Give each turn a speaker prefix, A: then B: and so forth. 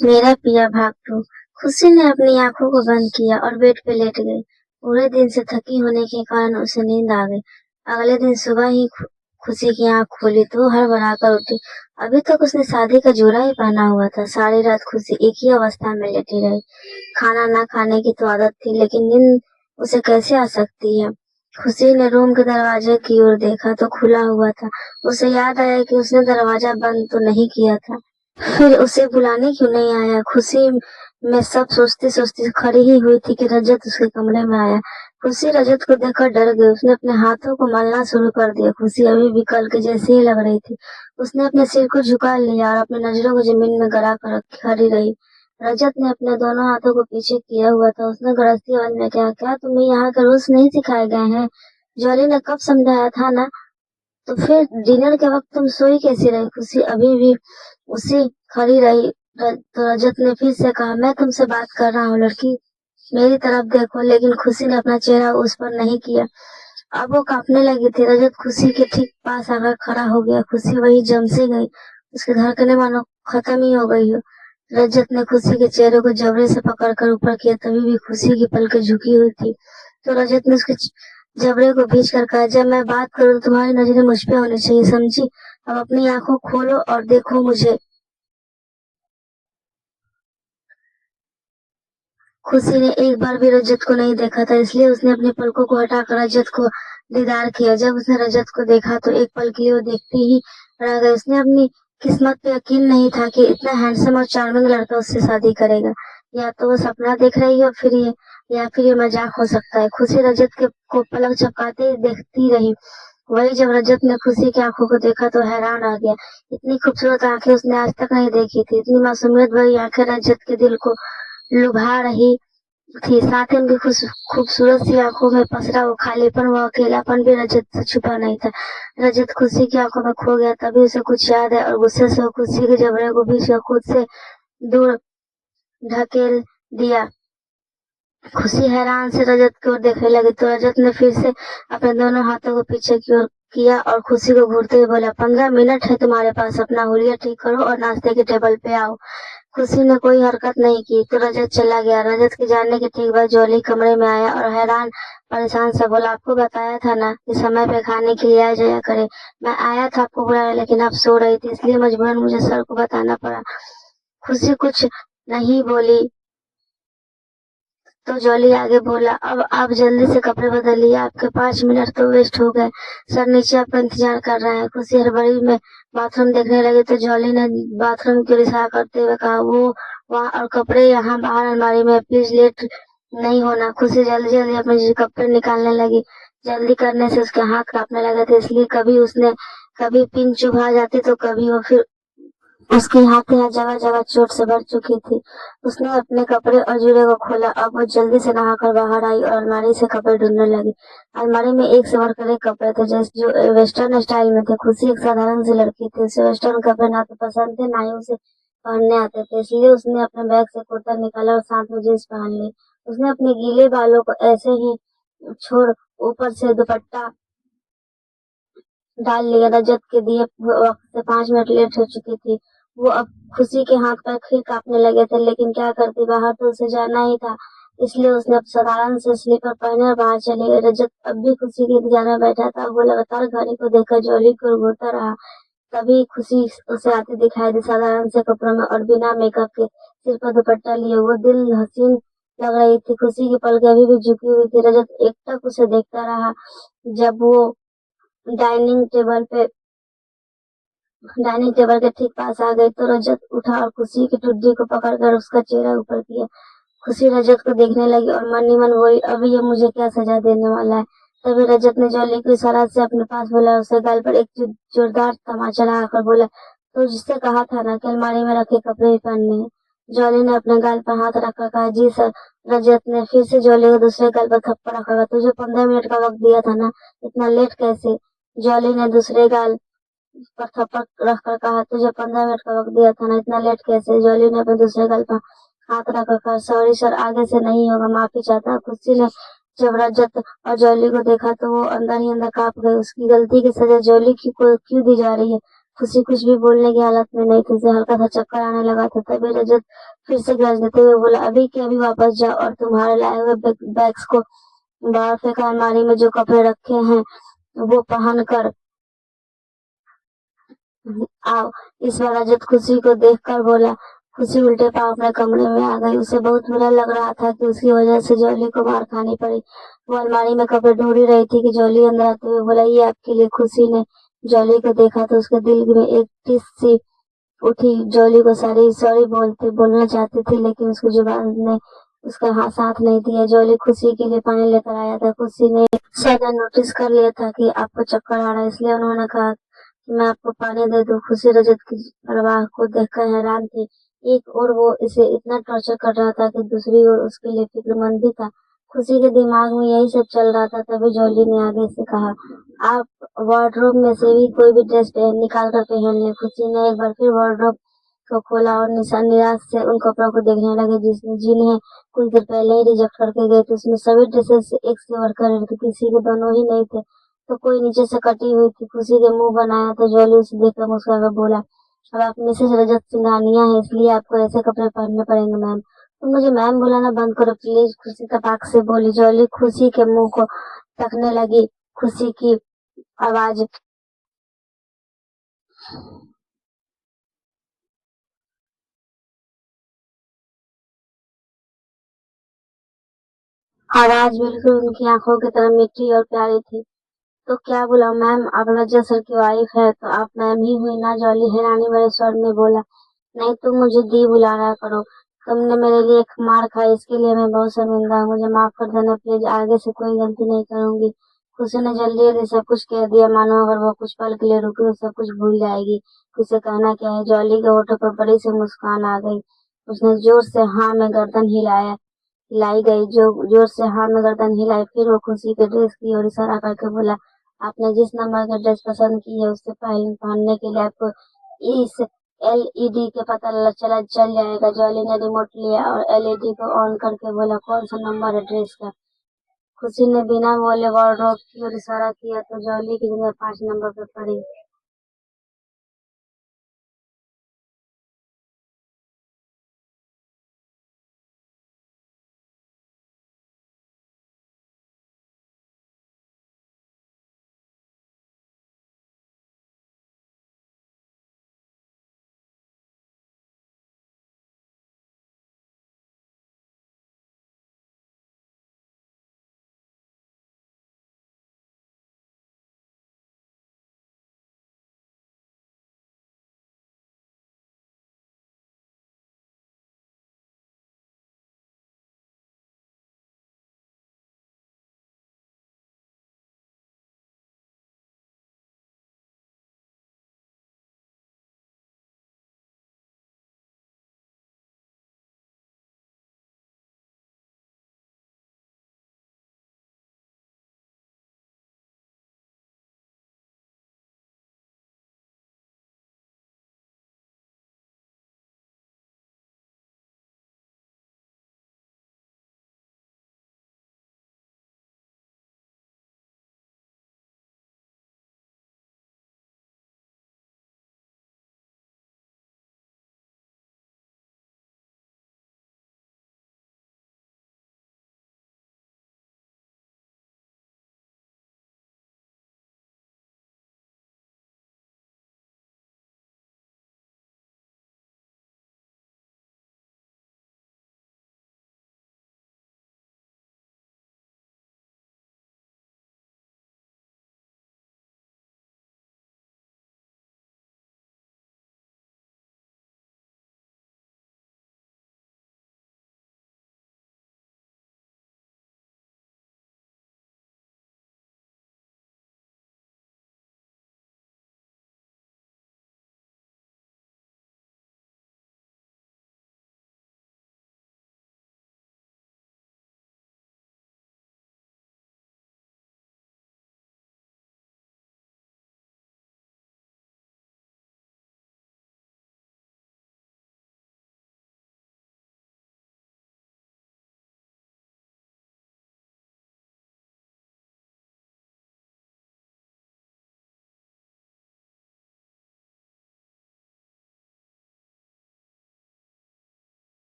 A: मेरा पिया भागतू। खुशी ने अपनी आंखों को बंद किया और बेड पे लेट गई। पूरे दिन से थकी होने के कारण उसे नींद आ गई। अगले दिन सुबह ही खुशी की आंख खोली तो वो हड़बड़ाकर उठी। अभी तक उसने शादी का जोड़ा ही पहना हुआ था। सारी रात खुशी एक ही अवस्था में लेटी रही। खाना ना खाने की तो आदत थी, लेकिन नींद उसे कैसे आ सकती है। खुशी ने रूम के दरवाजे की ओर देखा तो खुला हुआ था। उसे याद आया कि उसने दरवाजा बंद तो नहीं किया था। फिर उसे बुलाने क्यों नहीं आया। खुशी में सब सोचती सोचती खड़ी ही हुई थी कि रजत उसके कमरे में आया। खुशी रजत को देखकर डर गई। उसने अपने हाथों को मलना शुरू कर दिया। खुशी अभी भी कल के जैसे ही लग रही थी। उसने अपने सिर को झुका लिया और अपनी नजरों को जमीन में गड़ा कर खड़ी रही। रजत ने अपने दोनों हाथों को पीछे किया हुआ था। उसने गरजती आवाज में कहा, क्या तुम्हें यहाँ के रूल्स नहीं सिखाए गए हैं? जॉली ने कब समझाया था ना। तो फिर डिनर के वक्त तुम सोई कैसी रही? खुशी अभी भी उसी खड़ी रही। तो रजत ने फिर से कहा, मैं तुमसे बात कर रहा हूँ लड़की, मेरी तरफ देखो। लेकिन खुशी ने अपना चेहरा उस पर नहीं किया। अब वो कांपने लगी थी। रजत खुशी के ठीक पास आकर खड़ा हो गया। खुशी वही जम सी गई। उसकी धड़कनें मानो खत्म ही हो गई हो। रजत ने खुशी के चेहरे को जबरे से पकड़कर ऊपर किया। तभी भी खुशी की पलकें झुकी हुई थी। तो रजत ने उसके जबड़े को भींच कर कहा, जब मैं बात करूं तो तुम्हारी नजरें मुझ पे होनी चाहिए, समझी? अब अपनी आंखों खोलो और देखो मुझे। खुशी ने एक बार भी रजत को नहीं देखा था, इसलिए उसने अपनी पलकों को हटाकर रजत को दीदार किया। जब उसने रजत को देखा तो एक पल के लिए वो देखती ही रह गई। उसने अपनी किस्मत पे यकीन नहीं था कि इतना हैंडसम और चार्मिंग लड़का उससे शादी करेगा। या तो वो सपना देख रही है फिर ये या फिर ये मजाक हो सकता है। खुशी रजत के को पलक झपकाते ही देखती रही। वही जब रजत ने खुशी की आंखों को देखा तो हैरान रह गया। इतनी खूबसूरत आंखें उसने आज तक नहीं देखी थी। इतनी मासूमियत भरी आंखें रजत के दिल को लुभा रही थी। साथ ही उनकी खूबसूरत सी आंखों में पसरा वो खालीपन, वो अकेलापन भी रजत से छुपा नहीं था। रजत खुशी की आंखों में खो गया। तभी उसे कुछ याद है और गुस्से से वो खुशी के जबड़े को भी खुद से दूर ढकेल दिया। खुशी हैरान से रजत की ओर देखने लगी तो रजत ने फिर से अपने दोनों हाथों को पीछे की ओर किया और खुशी को घूरते हुए बोला, 15 मिनट है तुम्हारे पास, अपना हुलिया ठीक करो और नाश्ते के टेबल पे आओ। खुशी ने कोई हरकत नहीं की तो रजत चला गया। रजत के जाने के ठीक बाद जॉली कमरे में आया और हैरान परेशान सा बोला, आपको बताया था ना कि समय पे खाने के लिए आ जाया करे। मैं आया था आपको बुलाने, लेकिन आप सो रही थी, इसलिए मजबूरन मुझे सर को बताना पड़ा। खुशी कुछ नहीं बोली तो जॉली आगे बोला, अब आप जल्दी से कपड़े बदलिए, आपके 5 मिनट तो वेस्ट हो गए। सर नीचे आपका इंतजार कर रहे हैं। खुशी हड़बड़ी में बाथरूम देखने लगी तो जॉली ने बाथरूम की ओर इशारा करते हुए कहा, वो वहाँ और कपड़े यहाँ बाहर अलमारी में, प्लीज लेट नहीं होना। खुशी जल्दी जल्दी अपने कपड़े निकालने लगी। जल्दी करने से उसके हाथ कांपने लगे थे, इसलिए कभी पिन चुभा जाती तो कभी वो फिर उसकी हाथें जगह जगह चोट से भर चुकी थी। उसने अपने कपड़े और जूड़े को खोला। अब वो जल्दी से नहाकर बाहर आई और अलमारी से कपड़े ढूंढने लगी। अलमारी में एक से बढ़कर एक कपड़े थे जैसे जो वेस्टर्न स्टाइल में थे। खुशी एक साधारण सी लड़की थी, उसे वेस्टर्न कपड़े ना तो पसंद थे ना ही उसे पहनने आते थे, इसलिए उसने अपने बैग से कुर्ता निकाला और साथ में जींस पहन ली। उसने अपने गीले बालों को ऐसे ही छोड़ ऊपर से दुपट्टा डाल लिया। रजत के दिए वक्त से 5 मिनट लेट हो चुकी थी। वो अब खुशी के हाथ पैर फिर कांपने लगे थे, लेकिन क्या करती, बाहर तो उसे जाना ही था, इसलिए उसने अब साधारण से स्लीपर पहने और बाहर चली गई। रजत अब भी खुशी के इंतजार में बैठा था। वो लगातार घड़ी को देखकर जॉली को घूरता रहा। तभी खुशी उसे आती दिखाई दी, साधारण से कपड़ों में और बिना मेकअप के, सिर पर दुपट्टा लिए। वो दिल हसीन लग रही थी। खुशी की पलकें अभी भी झुकी हुई थी। रजत एकटक उसे देखता रहा। जब वो डाइनिंग टेबल पे डाइनिंग टेबल के ठीक पास आ गई तो रजत उठा और खुशी की ठुड्डी को पकड़कर उसका चेहरा ऊपर किया। खुशी रजत को देखने लगी और मन ही मन बोली, अभी ये मुझे क्या सजा देने वाला है। तभी रजत ने जॉली को इशारा से अपने पास बोला। उसे गाल पर एक जोरदार तमाचा लगाकर बोला, तो जिससे कहा था ना कि अलमारी में रखे कपड़े ही पहनने हैं। जॉली ने अपने गाल पर हाथ रखकर कहा, जी सर। रजत ने फिर से जॉली को दूसरे गाल पर थप्पड़ रखा। तुझे 15 मिनट का वक्त दिया था ना, इतना लेट कैसे? जॉली ने दूसरे गाल पर थप्पड़ रखकर कहा, तुझे 15 मिनट का वक्त दिया था ना, इतना लेट कैसे? जॉली ने अपने दूसरे गाल पर हाथ रखकर कहा, सॉरी सर, आगे से नहीं होगा, माफी चाहता हूँ। खुशी ने जब रजत और जॉली को देखा तो वो अंदर ही अंदर कांप गई। उसकी गलती की सजा जॉली को क्यों दी जा रही है? खुशी कुछ भी बोलने की हालत में नहीं थी, उसे हल्का सा चक्कर आने लगा था। तभी रजत फिर से ग्लास देते हुए बोला, अभी के अभी वापस जाओ और तुम्हारे लाए हुए बैग्स को बाहर फेंका, अलमारी में जो कपड़े रखे हैं वो पहन कर आओ। इस बार रजत खुशी को देखकर बोला। खुशी उल्टे पांव अपने कमरे में आ गई। उसे बहुत बुरा लग रहा था कि उसकी वजह से जॉली को मार खानी पड़ी। वो अलमारी में कपड़े ढूंढ ही रही थी कि जॉली अंदर आते हुए बोला, ये आपके लिए। खुशी ने जॉली को देखा तो उसके दिल में एक टिस सी उठी। जॉली को सारी सॉरी बोलना चाहती थी, लेकिन उसकी जुबान ने उसका साथ नहीं दिया। जॉली खुशी के लिए पानी लेकर आया था। खुशी ने शायद नोटिस कर लिया था कि आपको चक्कर आ रहा है, इसलिए उन्होंने कहा कि मैं आपको पानी दे दूं। खुशी रजत की परवाह को देखकर हैरान थी। एक और वो इसे इतना टॉर्चर कर रहा था कि दूसरी ओर उसके लिए फिक्रमंद भी था। खुशी के दिमाग में यही सब चल रहा था। तभी जॉली ने आगे से कहा, आप वार्डरोब में से भी कोई भी ड्रेस निकाल कर पहन ले। खुशी ने एक बार फिर वार्डरोब को खोला और निराश से उन कपड़ों को देखने लगे जिन्हें कुछ देर पहले ही रिजेक्ट करके गए थे। उसमें सभी ड्रेसेस एक से बढ़कर थे, किसी के दोनों ही नहीं थे तो कोई नीचे से कटी हुई थी। खुशी के मुंह बनाया तो जॉली उसे देखकर मुस्कुराकर बोला, अब आप मिसेस रजत सिंघानिया है, इसलिए आपको ऐसे कपड़े पहनने पड़ेंगे मैम। तुम मुझे मैम बुलाना बंद करो प्लीज, खुशी तपाक से बोली। जॉली खुशी के मुंह को तकने लगी। खुशी की आवाज आवाज बिल्कुल उनकी आंखों की तरह मीठी और प्यारी थी। तो क्या बुलाऊं मैम, आप रजत सर की वाइफ है तो आप मैम ही हुई ना। जॉली हैरानी भरे स्वर में बोला, नहीं तुम मुझे दी बुलाया करो। तुमने मेरे लिए एक मार खाई, इसके लिए मैं बहुत शर्मिंदा हूँ। मुझे माफ कर देना प्लीज, आगे से कोई गलती नहीं करूंगी। खुशी ने जल्दी जल्दी सब कुछ कह दिया, मानो अगर वो कुछ पल के लिए रुकी तो सब कुछ भूल जाएगी। उसे कहना क्या है। जॉली के होठों पर बड़ी सी मुस्कान आ गई। उसने जोर से हाँ में गर्दन हिलाई गई। जो जोर से हाँ में गर्दन हिलाई। फिर वो खुशी के ड्रेस की ओर इशारा करके बोला, आपने जिस नंबर का ड्रेस पसंद की है उससे पहनने के लिए आपको इस एलईडी के पता चल जाएगा। जॉली ने रिमोट लिया और एलईडी को ऑन करके बोला, कौन सा नंबर है ड्रेस का। खुशी ने बिना बोले वार्डरोब की ओर इशारा किया तो जॉली की जगह 5 नंबर पर पड़ी।